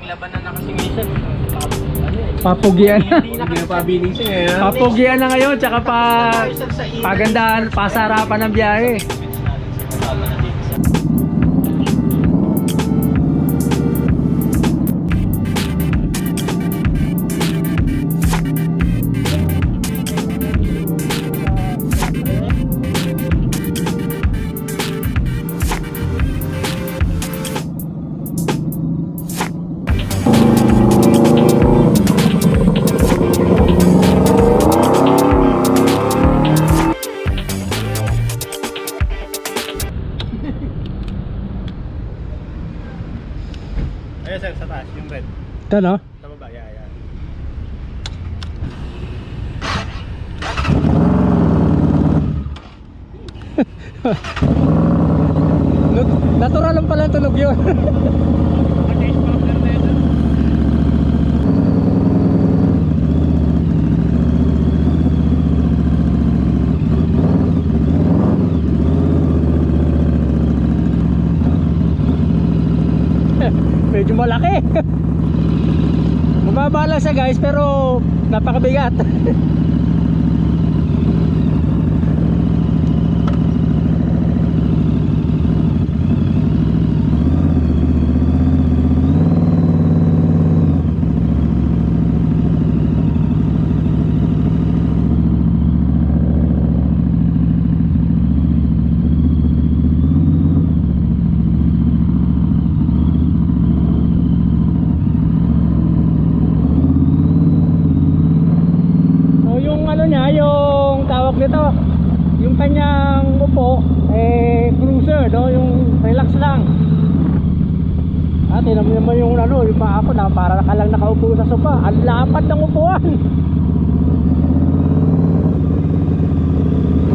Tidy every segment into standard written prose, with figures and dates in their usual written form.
Naglabanan na kasi minsan. Papugian. Hindi na pabilising eh. Papugian na ngayon, tsaka pagandahan, pasarapan ng biyahe. Kasama na dito sa Ayun sir, sa taas, yung red. Ito no? Sa baba, yeah. Natural lang pala ang tunog yun. Change partner na yun. Medyo malaki. Mababa lang siya guys, pero napakabigat. Yung tawag nito, yung kanyang upo cruiser, no? Yung relax lang. At tinan mo naman yung yung paa ko na para ka lang nakaupo sa sofa. Ang lapad ng upuan.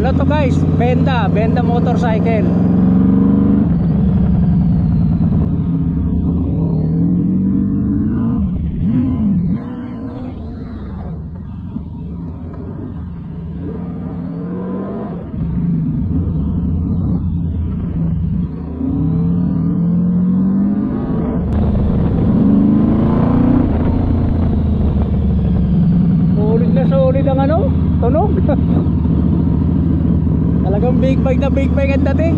Wala to guys, Benda motorcycle. Solid ang tunog. Talagang big bike ang dating.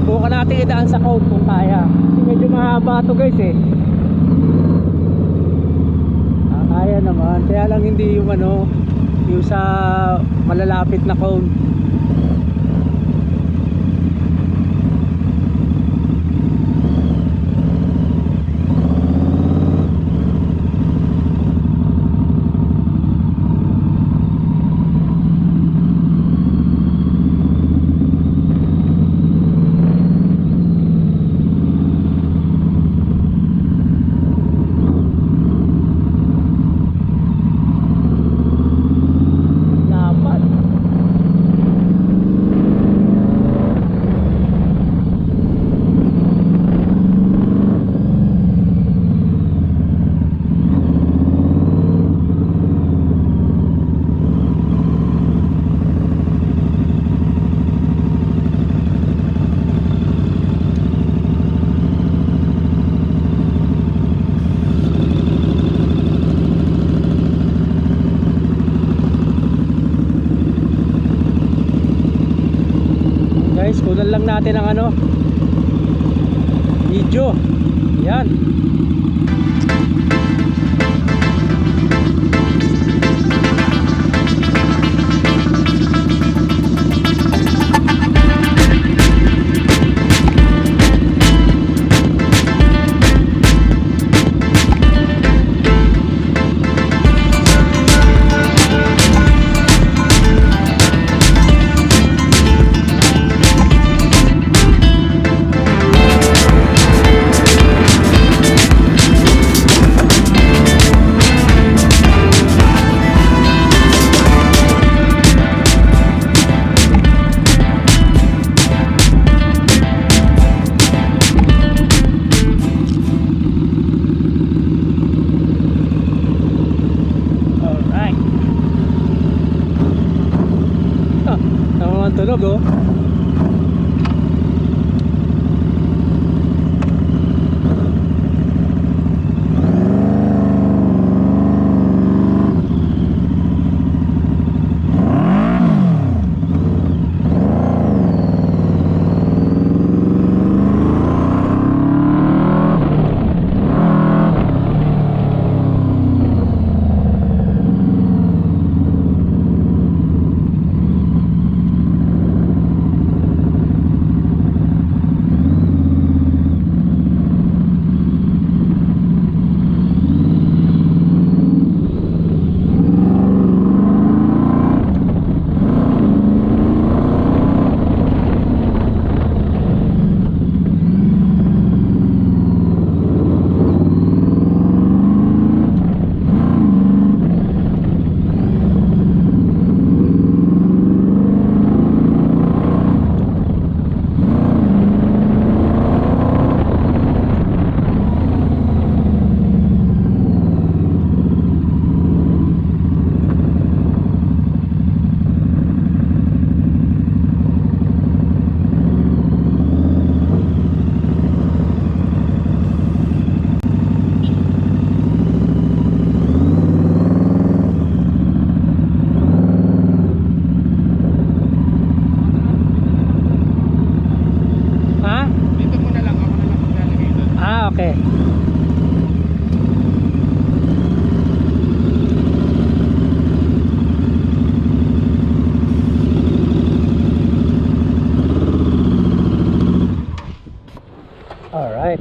Bukan natin idaan sa code kung kaya. Kasi medyo mahaba to guys eh. Kaya naman. Kaya lang hindi yung yung sa malalapit na code. Guys, kunan lang natin ang video. Yan. tunog oh. Okay. All right.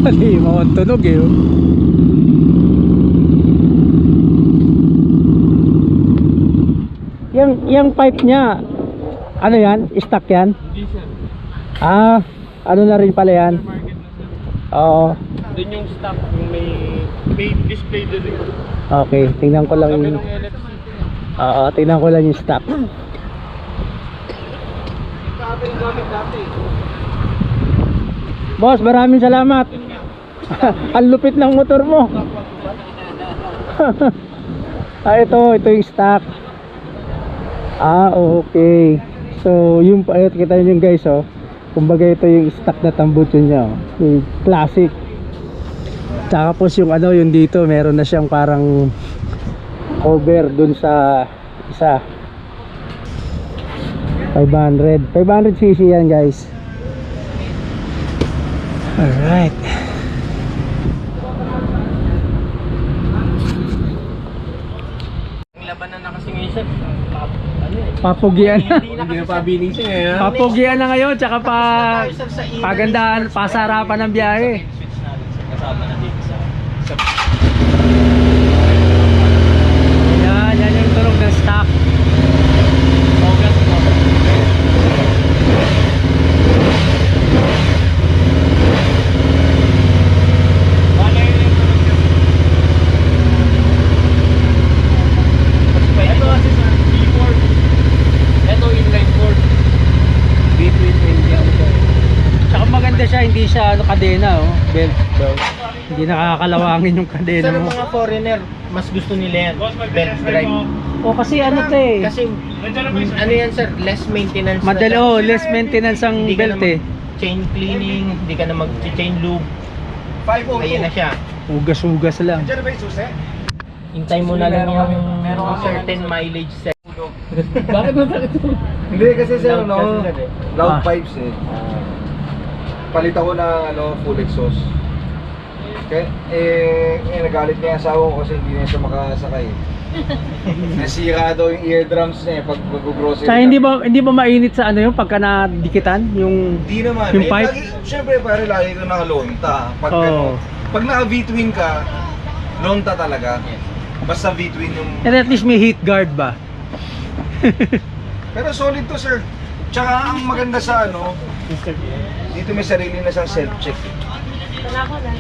Hindi mo tunog eh. Yung pipe niya, ano yan? Stock yan? Hindi sir. Ah, ano na rin pala yan? Market na sir. Oo. Doon yung stock, yung may display doon eh. Okay, tingnan ko lang Kami yung... nung LFC. Oo, tingnan ko lang yung stock. Kami yung gamit dati. Boss, maraming salamat. Ang lupit ng motor mo. Ito yung stock. Okay. So, yung kita nyo guys, oh. Kumbaga ito yung stock na tambucho niya, oh. Yung classic. Tapos yung yung dito, meron na siyang parang cover dun sa isa. 500 cc yan guys. Alright. Yung labanan na kasi ngayon sir. Papugian na. Hindi na pabilisin ngayon. Papugian na ngayon, tsaka pagandahan, pasarapan ng biyahe. Switch natin sir. Kasama na dito sa... Yan yung tunog ng stock. Focus mo. Wala yun yung tunog sir. Ito kasi sir, keyboard. Ito inline board. Between India. Tsaka maganda siya, hindi siya kadena, oh. Belt. Hindi nakakalawangin yung kadena Sir, mo. mga foreigner, mas gusto nila yan. Belt drive. O kasi ano to eh. Kasi, ano yan sir, less maintenance. Madali, na, oh, less maintenance ang Hindi ka na belt eh. chain cleaning, hindi ka na mag-chain lube. Ayan na siya. Ugas-ugas lang. Hintay mo na lang yung certain mileage set. Bakit mo sakit ito? Hindi kasi sir, Loud kasi, sir, eh. loud Ah. pipes eh. Palit ako ng full exhaust. Okay? Nagalit niya yung asawa ko kasi hindi na siya makasakay. Nasira daw yung eardrums niya pag mag-grocery. Tsaka hindi ba mainit sa yung pagka nadikitan? Yung Hindi naman. Yung pipe? Siyempre pare lagi ko nakalonta. Pag, Oo. pag naka-V-twin ka, lonta talaga. Basta V-twin yung... and at least may heat guard ba? Pero solid to sir. Tsaka ang maganda sa dito may sarili na siyang self-check.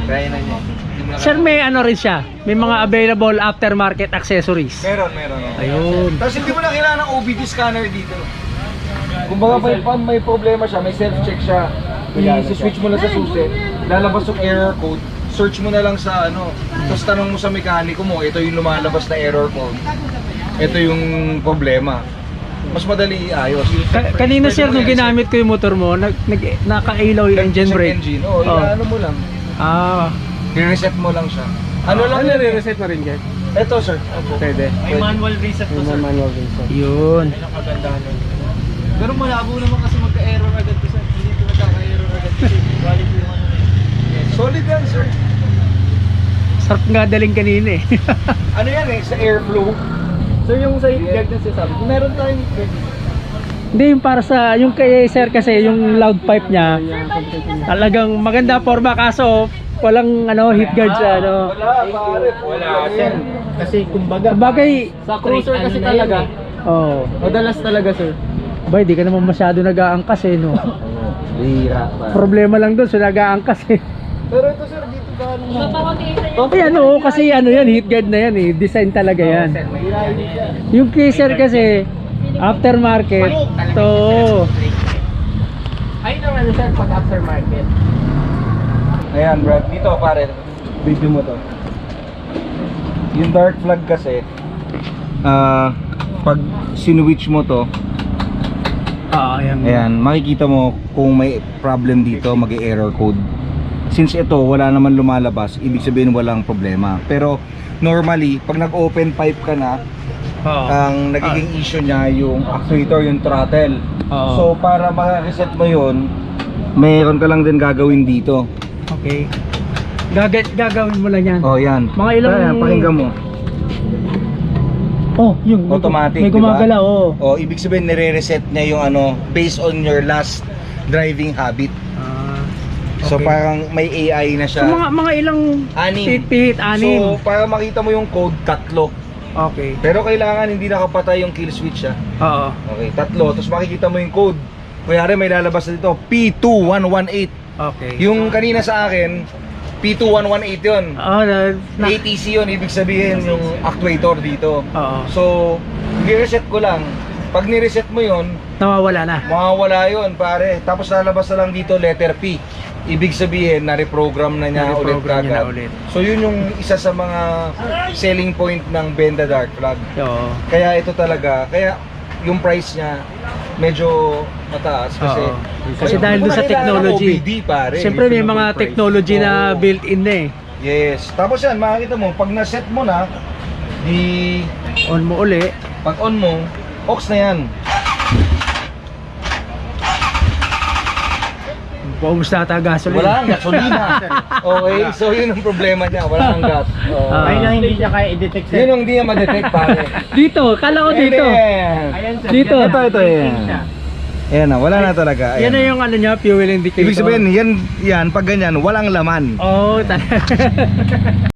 Kaya na niya. Hindi mo na Sir, may rin siya. May mga available aftermarket accessories. Meron. Ayun. Tapos hindi mo na kailangan ng OBD scanner dito. Kumbaga pag may problema siya, may self-check siya. I-switch mo lang sa susi, lalabas yung error code. search mo na lang sa ano, tapos tanong mo sa mekaniko mo, ito yung lumalabas na error code. Ito yung problema. Mas madali iayos. Kanina sir, nung ginamit ko yung motor mo, nakailaw yung engine Check brake. engine. Oh, ano mo lang. I-reset mo lang siya. Ano lang re-reset mo rin, Jack? Ito sir. Opo. Pwede. May manual reset to, sir. manual reset. Yun. Ayun ang kagandahan nun. Pero malabo naman kasi magka-error agad to, sir. Hindi ito nagkaka-error agad kasi quality yung ano. Yes. Solid yan sir. Sarap nga daling kanina eh. Ano yan eh, sa airflow. Sir, yung sa heat na sinasabi, meron tayong heat guard. Hindi, yung para sa, yung kay sir kasi, yung loud pipe niya, talagang maganda forma kaso, walang ano, heat guard sa ano. Wala, pare. Wala, sir. Kasi kumbaga, Bagay, sa cruiser kasi ano talaga, oh. madalas talaga, sir. Bay, di ka naman masyado nag-aangkas eh, no? Bira pa. Problema lang doon, so nag-aangkas eh. Pero ito, sir, dito gaano. Okay, ano, kasi ano yan, heat guard na yan eh, design talaga yan. Sir, may ilalim siya. Yung Kaiser kasi, aftermarket, to, Ayun ang ano, sir, pag aftermarket. Ayan, Brad. Dito, pare. Video mo to. Yung dark flag kasi, pag sinwitch mo to, ayan, makikita mo kung may problem dito, mag-error code. Since ito, wala naman lumalabas, ibig sabihin walang problema. Pero, normally, pag nag-open pipe ka na, ang nagiging issue niya yung actuator, yung throttle. So, para maka-reset mo yun, mayroon ka lang din gagawin dito. okay. Gagawin mo lang yan. Oh, yan. Mga ilang- Ayan, pakinggan mo. Oh, yung Automatic, may gumagalaw, oh. Oh, ibig sabihin nire-reset niya yung ano based on your last driving habit. So Okay. parang may AI na So siya. mga ilang Anim. pit, anim. So para makita mo yung code, 3. Okay. Pero kailangan hindi nakapatay yung kill switch siya. Oo. Okay, 3. Tapos makikita mo yung code. Kunyari may lalabas na dito, P2118. Okay. Yung kanina sa akin, P2118 yun. ATC yun, ibig sabihin yung actuator dito. Oo. So, i-reset ko lang. Pag ni-reset mo yun, Nawawala na. mawawala yun pare. Tapos lalabas na lang dito letter P. Ibig sabihin na reprogram na niya ulit Na-reprogram niya na kagad. ulit. So yun yung isa sa mga selling point ng Benda Dark Flag. Oo. Kaya ito talaga, kaya yung price niya medyo mataas kasi Oo. Kasi dahil doon sa technology. OBD, pare. Siyempre may mga Reasonable price. technology na Oo. built-in na eh. Yes. Tapos yan, makikita mo, pag na-set mo na, di On mo uli. pag on mo, ox na yan. Paubos na ata gasolina. Wala kang gasolina. Okay, so yun ang problema niya, wala kang gas. Oo. Ah. Ayun na hindi niya kaya i-detect, sir. Yun yung hindi niya ma-detect pare. Dito, kala ko dito. Ayan. Ayan, sir. Dito. Ito, yan. Ayan na, wala na talaga. Yan na Ayan. yung ano niya, fuel indicator. Ibig sabihin, yan, pag ganyan, walang laman. Oh, talaga.